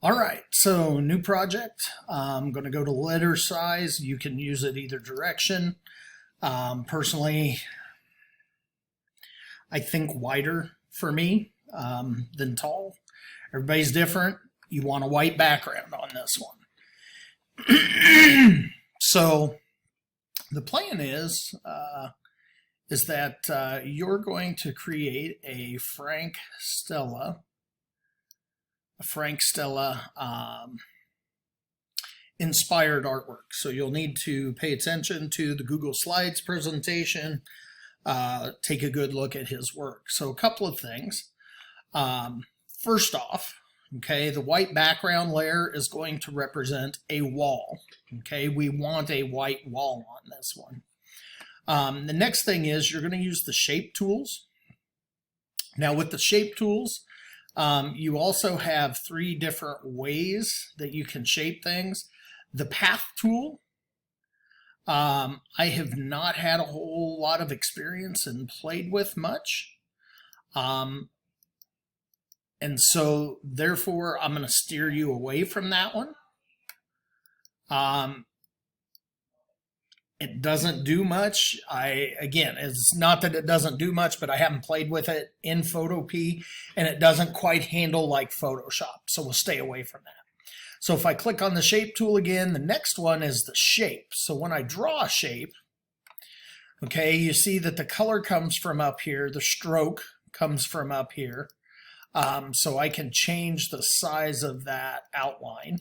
All right, so new project. I'm going to go to letter size. You can use it either direction. Personally, I think wider for me than tall. Everybody's different. You want a white background on this one. So the plan is that you're going to create a Frank Stella inspired artwork. So you'll need to pay attention to the Google Slides presentation, take a good look at his work. So a couple of things. First off, okay, the white background layer is going to represent a wall. Okay, we want a white wall on this one. The next thing is you're going to use the shape tools. Now with the shape tools, you also have three different ways that you can shape things. The path tool, I have not had a whole lot of experience and played with much. And so therefore I'm going to steer you away from that one. It doesn't do much. Again, it's not that it doesn't do much, but I haven't played with it in Photopea, and it doesn't quite handle like Photoshop. So we'll stay away from that. So if I click on the shape tool again, the next one is the shape. So when I draw a shape, okay, you see that the color comes from up here. The stroke comes from up here. So I can change the size of that outline,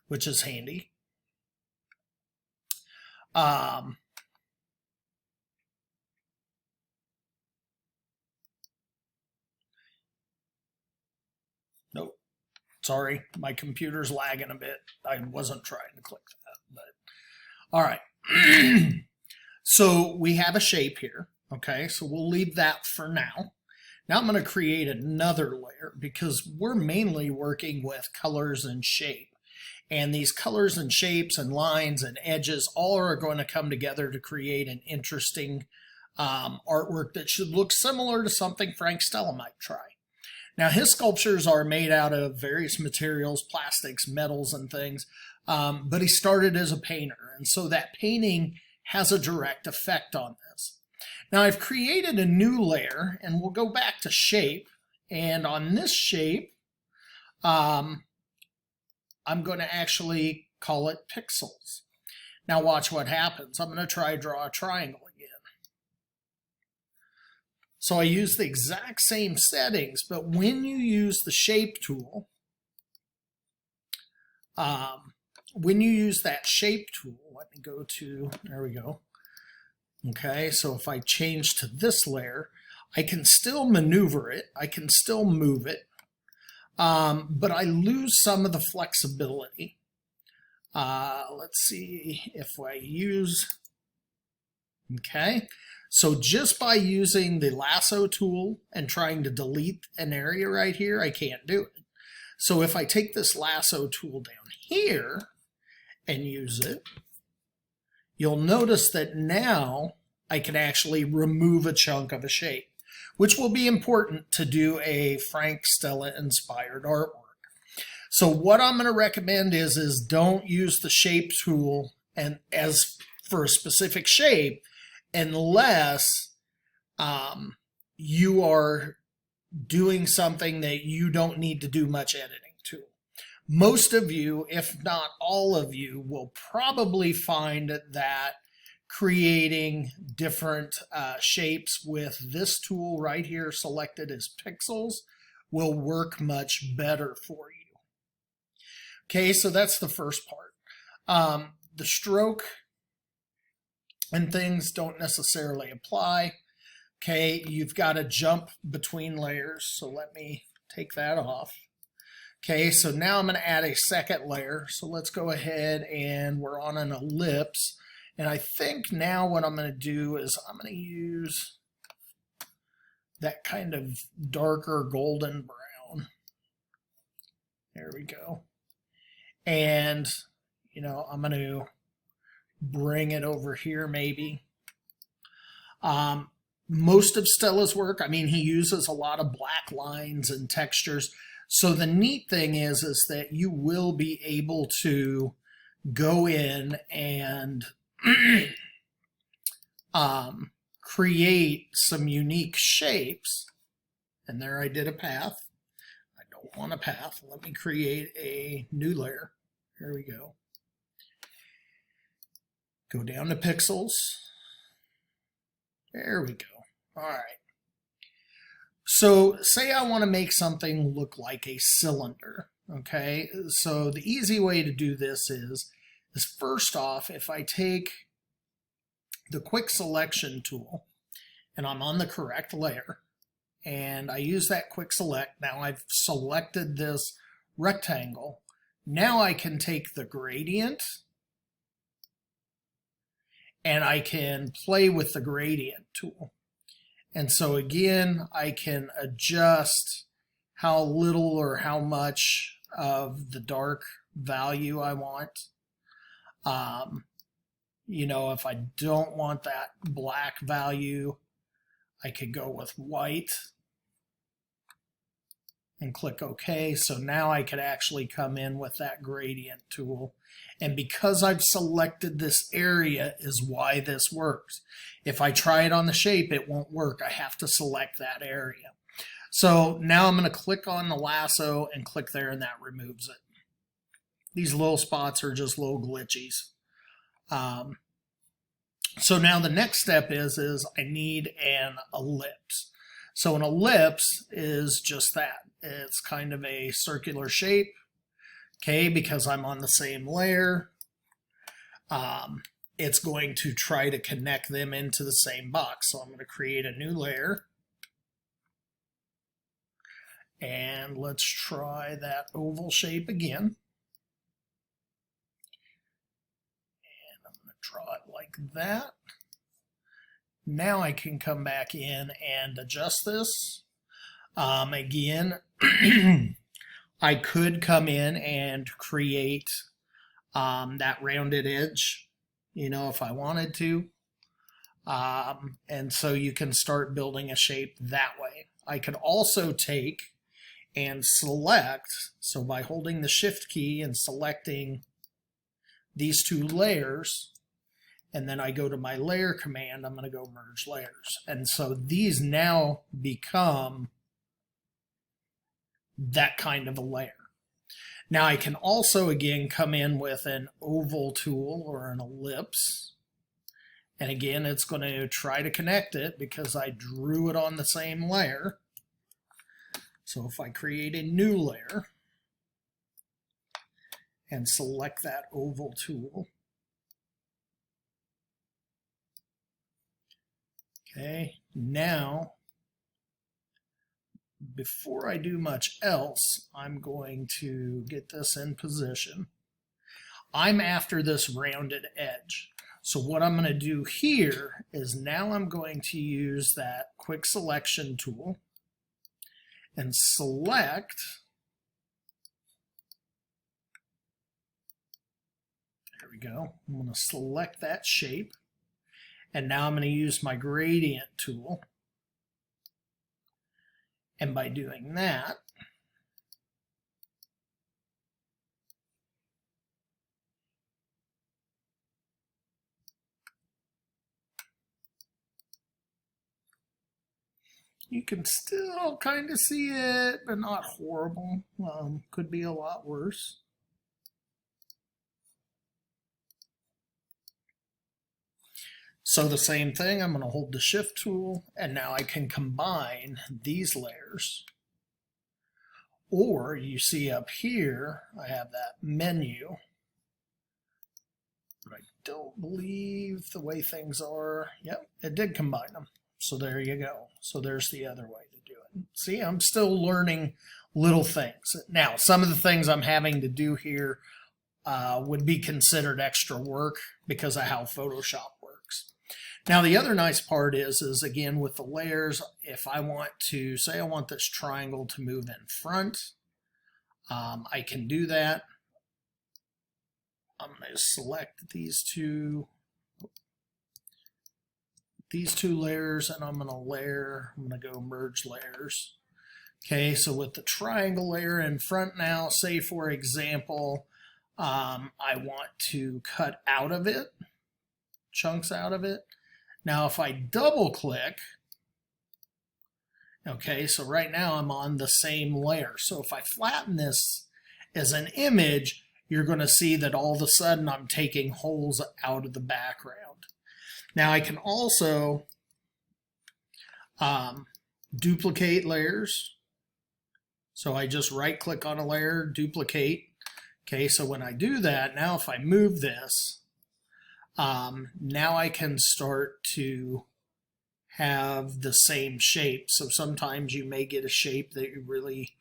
which is handy. Nope. Sorry, my computer's lagging a bit. I wasn't trying to click that, but all right. So we have a shape here. Okay, so we'll leave that for now. Now I'm going to create another layer because we're mainly working with colors and shape. And these colors and shapes and lines and edges all are going to come together to create an interesting artwork that should look similar to something Frank Stella might try. Now his sculptures are made out of various materials, plastics, metals and things, but he started as a painter, and so that painting has a direct effect on this. Now I've created a new layer, and we'll go back to shape, and on this shape I'm going to actually call it pixels. Now watch what happens. I'm going to try draw a triangle again. So I use the exact same settings, but when you use the shape tool, let me go to, there we go. Okay, so if I change to this layer, I can still maneuver it. I can still move it. But I lose some of the flexibility. Let's see if I use, okay. So just by using the lasso tool and trying to delete an area right here, I can't do it. So if I take this lasso tool down here and use it, you'll notice that now I can actually remove a chunk of a shape, which will be important to do a Frank Stella inspired artwork. So what I'm going to recommend is don't use the shape tool and as for a specific shape unless you are doing something that you don't need to do much editing to. Most of you, if not all of you, will probably find that creating different shapes with this tool right here selected as pixels will work much better for you. Okay, so that's the first part. The stroke and things don't necessarily apply. Okay, you've got to jump between layers, so let me take that off. Okay, so now I'm going to add a second layer. So let's go ahead, and we're on an ellipse. And I think now what I'm going to do is I'm going to use that kind of darker golden brown. There we go. And, you know, I'm going to bring it over here maybe. Most of Stella's work, I mean, he uses a lot of black lines and textures. So the neat thing is that you will be able to go in and create some unique shapes. And there I did a path. I don't want a path. Let me create a new layer. Here we go. Go down to pixels. There we go. All right. So say I want to make something look like a cylinder. Okay. So the easy way to do this is first off, if I take the quick selection tool and I'm on the correct layer and I use that quick select, now I've selected this rectangle. Now I can take the gradient and I can play with the gradient tool. And so again, I can adjust how little or how much of the dark value I want. You know, if I don't want that black value, I could go with white and click OK. So now I could actually come in with that gradient tool. And because I've selected this area is why this works. If I try it on the shape, it won't work. I have to select that area. So now I'm going to click on the lasso and click there, and that removes it. These little spots are just little glitchies. So now the next step is I need an ellipse. So an ellipse is just that. It's kind of a circular shape, okay, because I'm on the same layer. It's going to try to connect them into the same box. So I'm going to create a new layer. And let's try that oval shape again. And I'm going to draw it like that. Now I can come back in and adjust this. Again, I could come in and create that rounded edge, you know, if I wanted to. And so you can start building a shape that way. I could also take and select, so by holding the shift key and selecting these two layers, and then I go to my layer command, I'm going to go merge layers. And so these now become that kind of a layer. Now I can also again come in with an oval tool or an ellipse. And again, it's going to try to connect it because I drew it on the same layer. So if I create a new layer and select that oval tool, okay, now before I do much else, I'm going to get this in position. I'm after this rounded edge. So what I'm going to do here is now I'm going to use that quick selection tool and select, there we go, I'm going to select that shape, and now I'm going to use my gradient tool, and by doing that, you can still kind of see it, but not horrible. Could be a lot worse. So the same thing, I'm going to hold the shift tool, and now I can combine these layers. Or you see up here, I have that menu. But I don't believe the way things are, yep, it did combine them. So there you go. So there's the other way to do it. See, I'm still learning little things. Now, some of the things I'm having to do here would be considered extra work because of how Photoshop works. Now, the other nice part is again, with the layers, if I want to, say I want this triangle to move in front, I can do that. I'm going to select these two layers, and I'm going to go merge layers. Okay, so with the triangle layer in front now, say for example, I want to cut out of it, chunks out of it. Now if I double click, okay, so right now I'm on the same layer. So if I flatten this as an image, you're going to see that all of a sudden I'm taking holes out of the background. Now I can also duplicate layers. So I just right click on a layer, duplicate. Okay, so when I do that, now if I move this, now I can start to have the same shape. So sometimes you may get a shape that you really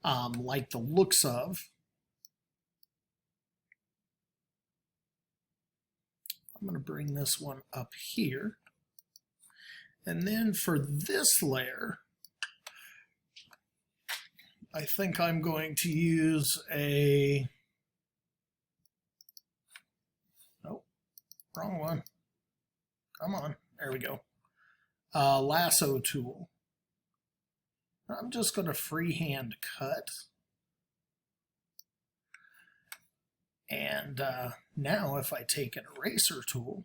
like the looks of. I'm going to bring this one up here. And then for this layer, I think I'm going to use a, oh, wrong one. Come on, there we go. Lasso tool. I'm just going to freehand cut. And now if I take an eraser tool,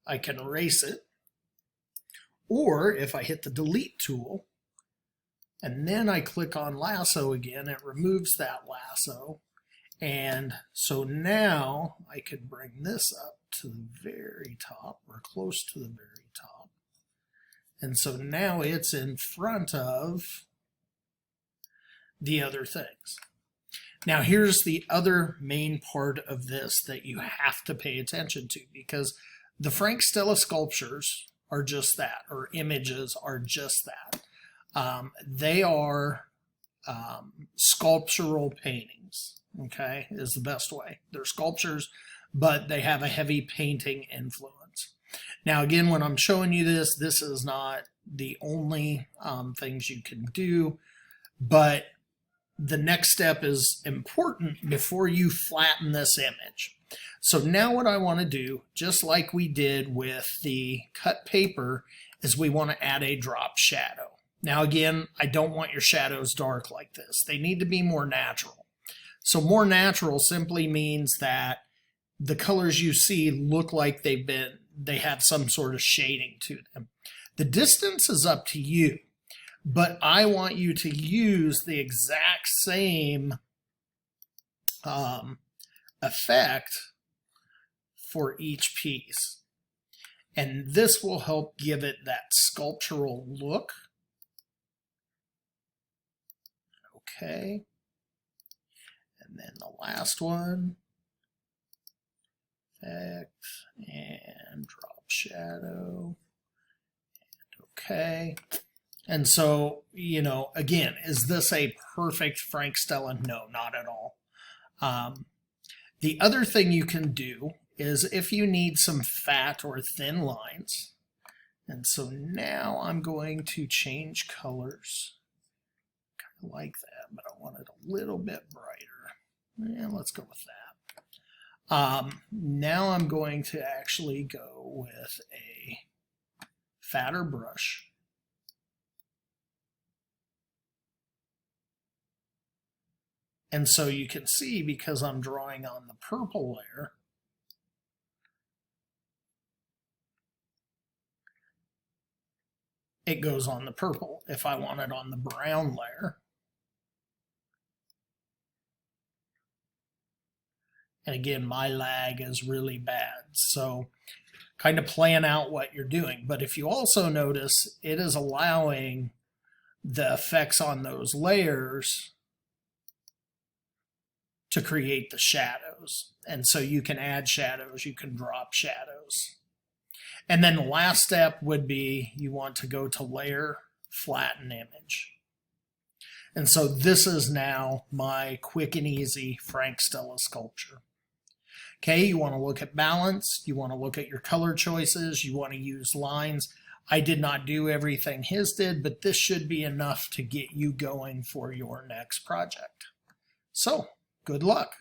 I can erase it. Or if I hit the delete tool, and then I click on lasso again, it removes that lasso. And so now I could bring this up to the very top, or close to the very top. And so now it's in front of the other things. Now here's the other main part of this that you have to pay attention to, because the Frank Stella sculptures are just that, or images are just that. They are sculptural paintings, okay, is the best way. They're sculptures, but they have a heavy painting influence. Now again, when I'm showing you this, this is not the only things you can do, but the next step is important before you flatten this image. So now what I want to do, just like we did with the cut paper, is we want to add a drop shadow. Now again, I don't want your shadows dark like this. They need to be more natural. So more natural simply means that the colors you see look like they have some sort of shading to them. The distance is up to you, but I want you to use the exact same effect for each piece. And this will help give it that sculptural look. Okay. And then the last one. Effect and drop shadow. And okay. And so, you know, again, is this a perfect Frank Stella? No, not at all. The other thing you can do is if you need some fat or thin lines. And so now I'm going to change colors. Kind of like that, but I want it a little bit brighter. And let's go with that. Now I'm going to actually go with a fatter brush. And so you can see, because I'm drawing on the purple layer, it goes on the purple. If I want it on the brown layer, and again, my lag is really bad, so kind of plan out what you're doing. But if you also notice, it is allowing the effects on those layers to create the shadows. And so you can add shadows, you can drop shadows. And then the last step would be you want to go to layer, flatten image. And so this is now my quick and easy Frank Stella sculpture. Okay, you want to look at balance, you want to look at your color choices, you want to use lines. I did not do everything his did, but this should be enough to get you going for your next project. So, good luck.